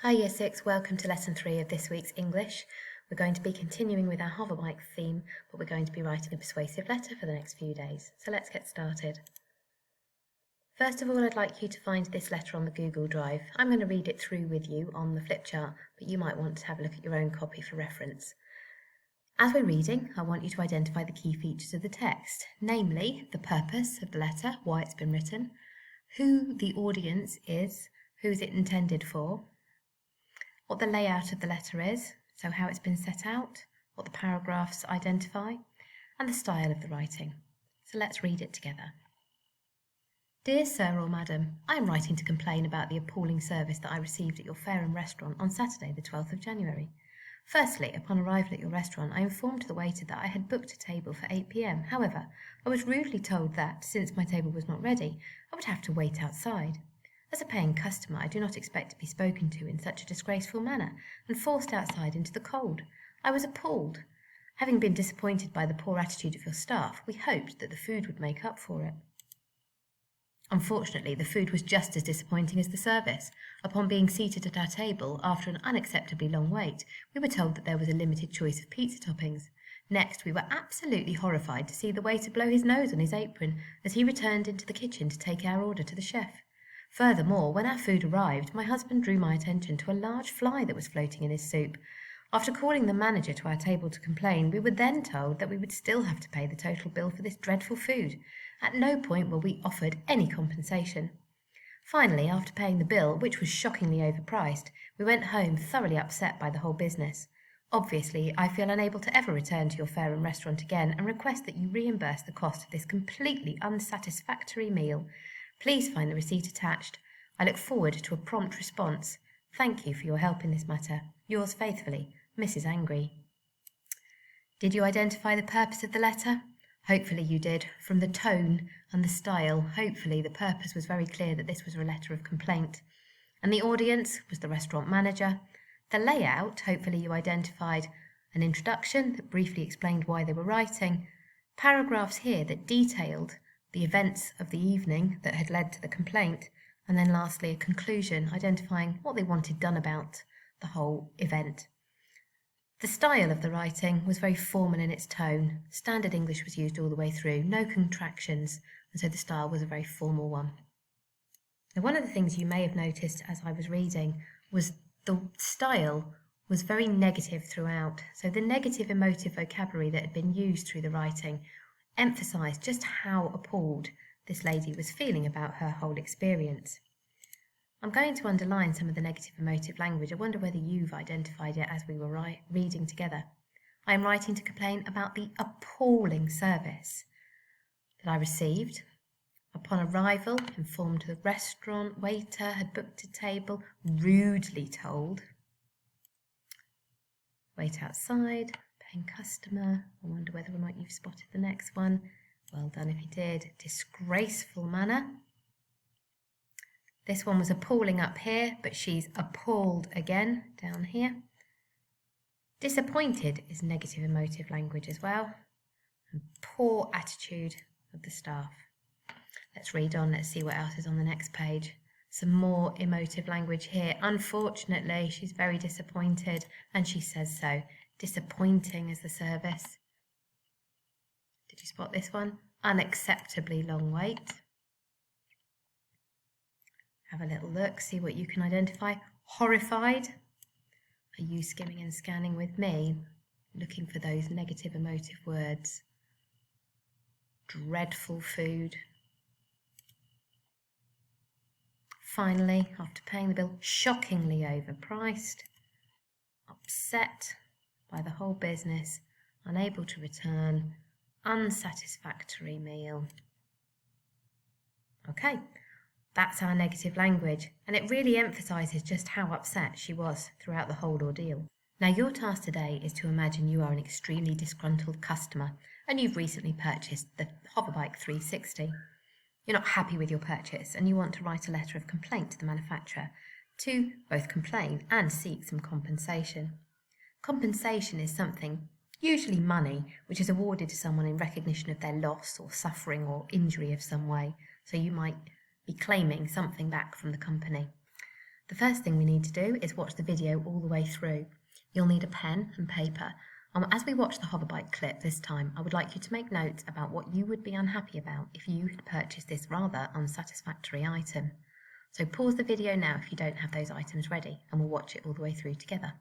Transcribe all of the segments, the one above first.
Hi Year 6, welcome to Lesson 3 of this week's English. We're going to be continuing with our Hoverbike theme, but we're going to be writing a persuasive letter for the next few days. So let's get started. First of all, I'd like you to find this letter on the Google Drive. I'm going to read it through with you on the flip chart, but you might want to have a look at your own copy for reference. As we're reading, I want you to identify the key features of the text, namely the purpose of the letter, why it's been written, who the audience is, who is it intended for, what the layout of the letter is, so how it's been set out, what the paragraphs identify, and the style of the writing. So let's read it together. Dear Sir or Madam, I am writing to complain about the appalling service that I received at your fair and restaurant on Saturday the 12th of January. Firstly, upon arrival at your restaurant, I informed the waiter that I had booked a table for 8 p.m. However, I was rudely told that, since my table was not ready, I would have to wait outside. As a paying customer, I do not expect to be spoken to in such a disgraceful manner and forced outside into the cold. I was appalled. Having been disappointed by the poor attitude of your staff, we hoped that the food would make up for it. Unfortunately, the food was just as disappointing as the service. Upon being seated at our table, after an unacceptably long wait, we were told that there was a limited choice of pizza toppings. Next, we were absolutely horrified to see the waiter blow his nose on his apron as he returned into the kitchen to take our order to the chef. Furthermore, when our food arrived, my husband drew my attention to a large fly that was floating in his soup. After calling the manager to our table to complain, we were then told that we would still have to pay the total bill for this dreadful food. At no point were we offered any compensation. Finally, after paying the bill, which was shockingly overpriced, we went home thoroughly upset by the whole business. Obviously, I feel unable to ever return to your fair and restaurant again and request that you reimburse the cost of this completely unsatisfactory meal. Please find the receipt attached. I look forward to a prompt response. Thank you for your help in this matter. Yours faithfully, Mrs. Angry. Did you identify the purpose of the letter? Hopefully you did. From the tone and the style, hopefully the purpose was very clear that this was a letter of complaint. And the audience was the restaurant manager. The layout, hopefully you identified an introduction that briefly explained why they were writing, paragraphs here that detailed the events of the evening that had led to the complaint, and then lastly a conclusion identifying what they wanted done about the whole event. The style of the writing was very formal in its tone. Standard English was used all the way through, no contractions, and so the style was a very formal one. Now, one of the things you may have noticed as I was reading was the style was very negative throughout. So the negative emotive vocabulary that had been used through the writing emphasised just how appalled this lady was feeling about her whole experience. I'm going to underline some of the negative emotive language. I wonder whether you've identified it as we were reading together. I am writing to complain about the appalling service that I received. Upon arrival, informed the restaurant waiter had booked a table, rudely told. Wait outside. Paying customer. I wonder whether or not you've spotted the next one. Well done if you did. Disgraceful manner. This one was appalling up here, but she's appalled again down here. Disappointed is negative emotive language as well. And poor attitude of the staff. Let's read on. Let's see what else is on the next page. Some more emotive language here. Unfortunately, she's very disappointed, and she says so. Disappointing as the service. Did you spot this one? Unacceptably long wait. Have a little look, see what you can identify. Horrified. Are you skimming and scanning with me, looking for those negative emotive words? Dreadful food. Finally, after paying the bill, shockingly overpriced. Upset by the whole business, unable to return, unsatisfactory meal. Okay, that's our negative language, and it really emphasises just how upset she was throughout the whole ordeal. Now, your task today is to imagine you are an extremely disgruntled customer and you've recently purchased the Hoverbike 360. You're not happy with your purchase and you want to write a letter of complaint to the manufacturer to both complain and seek some compensation. Compensation is something, usually money, which is awarded to someone in recognition of their loss or suffering or injury of some way. So you might be claiming something back from the company. The first thing we need to do is watch the video all the way through. You'll need a pen and paper. As we watch the Hoverbike clip this time, I would like you to make notes about what you would be unhappy about if you had purchased this rather unsatisfactory item. So pause the video now if you don't have those items ready, and we'll watch it all the way through together.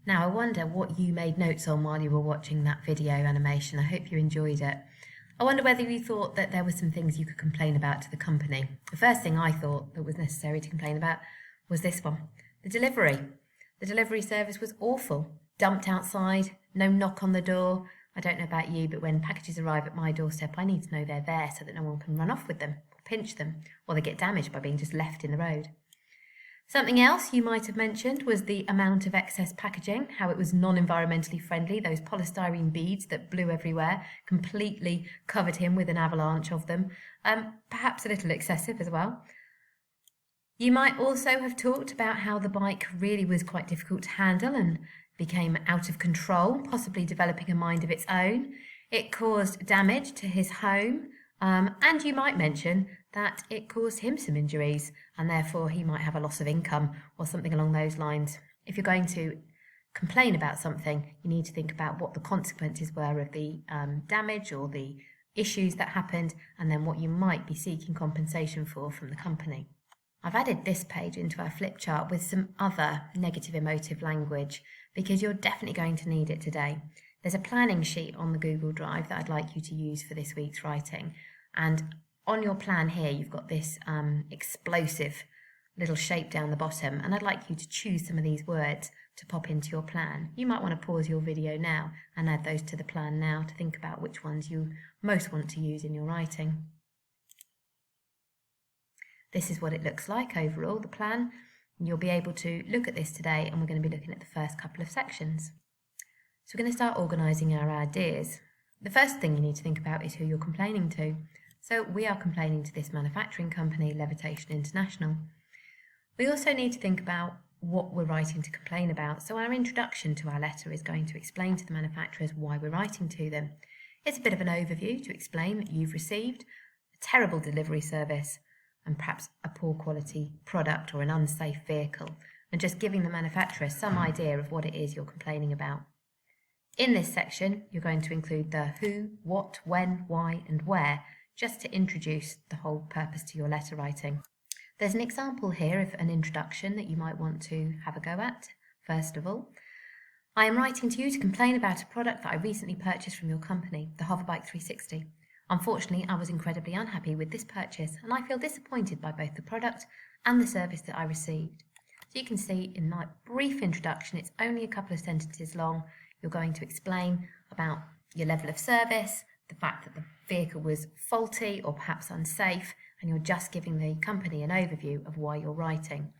Now, I wonder what you made notes on while you were watching that video animation. I hope you enjoyed it. I wonder whether you thought that there were some things you could complain about to the company. The first thing I thought that was necessary to complain about was this one, the delivery. The delivery service was awful. Dumped outside, no knock on the door. I don't know about you, but when packages arrive at my doorstep, I need to know they're there so that no one can run off with them, or pinch them, or they get damaged by being just left in the road. Something else you might have mentioned was the amount of excess packaging, how it was non-environmentally friendly, those polystyrene beads that blew everywhere, completely covered him with an avalanche of them, perhaps a little excessive as well. You might also have talked about how the bike really was quite difficult to handle and became out of control, possibly developing a mind of its own. It caused damage to his home, and you might mention that it caused him some injuries and therefore he might have a loss of income or something along those lines. If you're going to complain about something, you need to think about what the consequences were of the damage or the issues that happened, and then what you might be seeking compensation for from the company. I've added this page into our flip chart with some other negative emotive language because you're definitely going to need it today. There's a planning sheet on the Google Drive that I'd like you to use for this week's writing, and on your plan here you've got this explosive little shape down the bottom, and I'd like you to choose some of these words to pop into your plan. You might want to pause your video now and add those to the plan now to think about which ones you most want to use in your writing. This is what it looks like overall, the plan. You'll be able to look at this today, and we're going to be looking at the first couple of sections. So we're going to start organising our ideas. The first thing you need to think about is who you're complaining to. So we are complaining to this manufacturing company, Levitation International. We also need to think about what we're writing to complain about. So our introduction to our letter is going to explain to the manufacturers why we're writing to them. It's a bit of an overview to explain that you've received a terrible delivery service and perhaps a poor quality product or an unsafe vehicle, and just giving the manufacturer some idea of what it is you're complaining about. In this section, you're going to include the who, what, when, why, and where, just to introduce the whole purpose to your letter writing. There's an example here of an introduction that you might want to have a go at. First of all, I am writing to you to complain about a product that I recently purchased from your company, the Hoverbike 360. Unfortunately, I was incredibly unhappy with this purchase, and I feel disappointed by both the product and the service that I received. So you can see in my brief introduction, it's only a couple of sentences long. You're going to explain about your level of service, the fact that the vehicle was faulty or perhaps unsafe, and you're just giving the company an overview of why you're writing.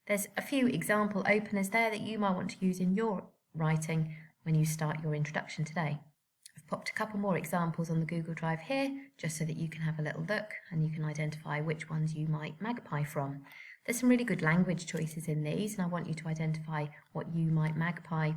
There's a few example openers there that you might want to use in your writing when you start your introduction today. I've popped a couple more examples on the Google Drive here just so that you can have a little look and you can identify which ones you might magpie from. There's some really good language choices in these, and I want you to identify what you might magpie.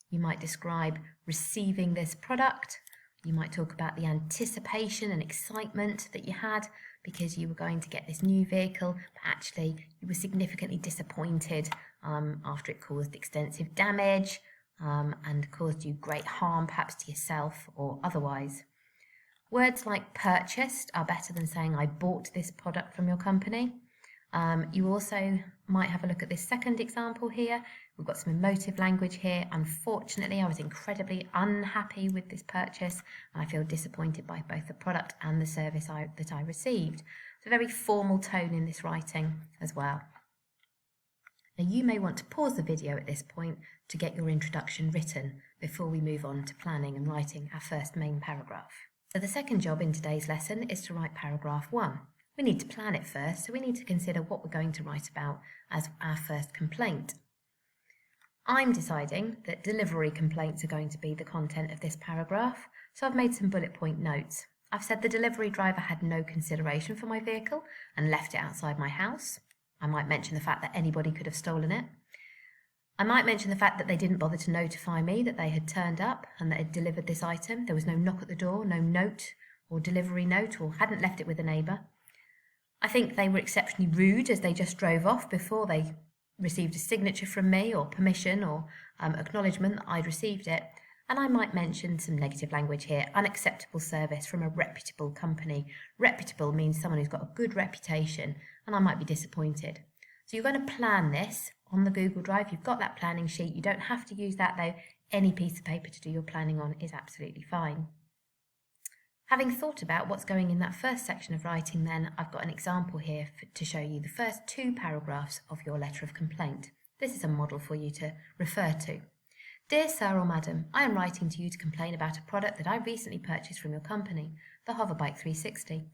You might describe receiving this product. You might talk about the anticipation and excitement that you had because you were going to get this new vehicle, but actually you were significantly disappointed after it caused extensive damage and caused you great harm, perhaps to yourself or otherwise. Words like purchased are better than saying I bought this product from your company. You also might have a look at this second example here. We've got some emotive language here. Unfortunately, I was incredibly unhappy with this purchase and I feel disappointed by both the product and the service that I received. It's a very formal tone in this writing as well. Now you may want to pause the video at this point to get your introduction written before we move on to planning and writing our first main paragraph. So the second job in today's lesson is to write paragraph 1. We need to plan it first, so we need to consider what we're going to write about as our first complaint. I'm deciding that delivery complaints are going to be the content of this paragraph, so I've made some bullet point notes. I've said the delivery driver had no consideration for my vehicle and left it outside my house. I might mention the fact that anybody could have stolen it. I might mention the fact that they didn't bother to notify me that they had turned up and that had delivered this item. There was no knock at the door, no note or delivery note, or hadn't left it with a neighbour. I think they were exceptionally rude as they just drove off before they received a signature from me or permission or acknowledgement that I'd received it. And I might mention some negative language here. Unacceptable service from a reputable company. Reputable means someone who's got a good reputation, and I might be disappointed. So you're going to plan this on the Google Drive. You've got that planning sheet. You don't have to use that though. Any piece of paper to do your planning on is absolutely fine. Having thought about what's going in that first section of writing then, I've got an example here to show you the first 2 paragraphs of your letter of complaint. This is a model for you to refer to. Dear Sir or Madam, I am writing to you to complain about a product that I recently purchased from your company, the Hoverbike 360.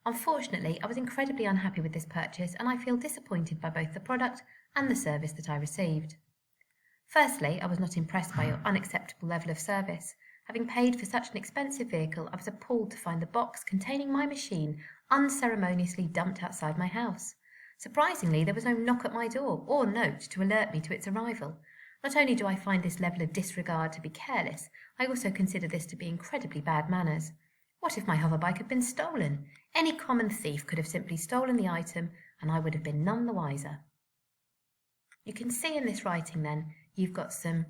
Unfortunately, I was incredibly unhappy with this purchase and I feel disappointed by both the product and the service that I received. Firstly, I was not impressed by your unacceptable level of service. Having paid for such an expensive vehicle, I was appalled to find the box containing my machine unceremoniously dumped outside my house. Surprisingly, there was no knock at my door or note to alert me to its arrival. Not only do I find this level of disregard to be careless, I also consider this to be incredibly bad manners. What if my hoverbike had been stolen? Any common thief could have simply stolen the item, and I would have been none the wiser. You can see in this writing then, you've got some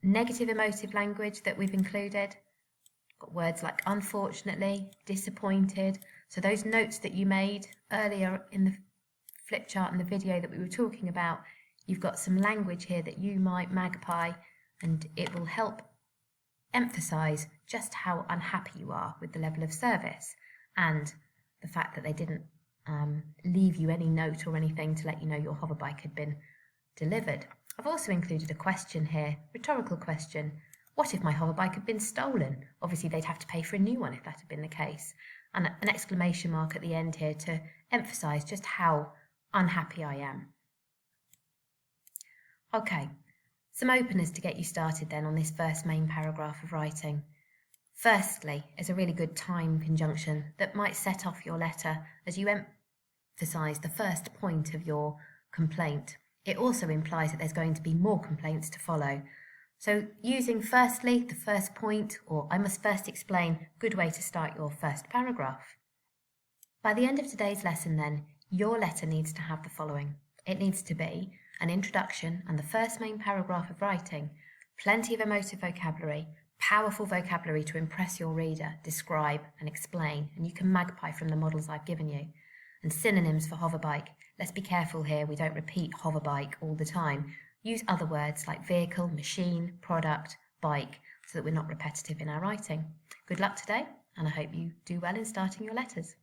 negative emotive language that we've included. Got words like unfortunately, disappointed. So those notes that you made earlier in the flip chart and the video that we were talking about, you've got some language here that you might magpie, and it will help emphasize just how unhappy you are with the level of service and the fact that they didn't leave you any note or anything to let you know your hoverbike had been delivered. I've also included a question here, rhetorical question. What if my hoverbike had been stolen? Obviously they'd have to pay for a new one if that had been the case. And an exclamation mark at the end here to emphasize just how unhappy I am. Okay, some openers to get you started then on this first main paragraph of writing. Firstly, is a really good time conjunction that might set off your letter as you emphasize the first point of your complaint. It also implies that there's going to be more complaints to follow. So using firstly, the first point, or I must first explain, good way to start your first paragraph. By the end of today's lesson then, your letter needs to have the following. It needs to be an introduction and the first main paragraph of writing, plenty of emotive vocabulary, powerful vocabulary to impress your reader, describe and explain, and you can magpie from the models I've given you, and synonyms for hoverbike. Let's be careful here, we don't repeat hoverbike all the time. Use other words like vehicle, machine, product, bike, so that we're not repetitive in our writing. Good luck today, and I hope you do well in starting your letters.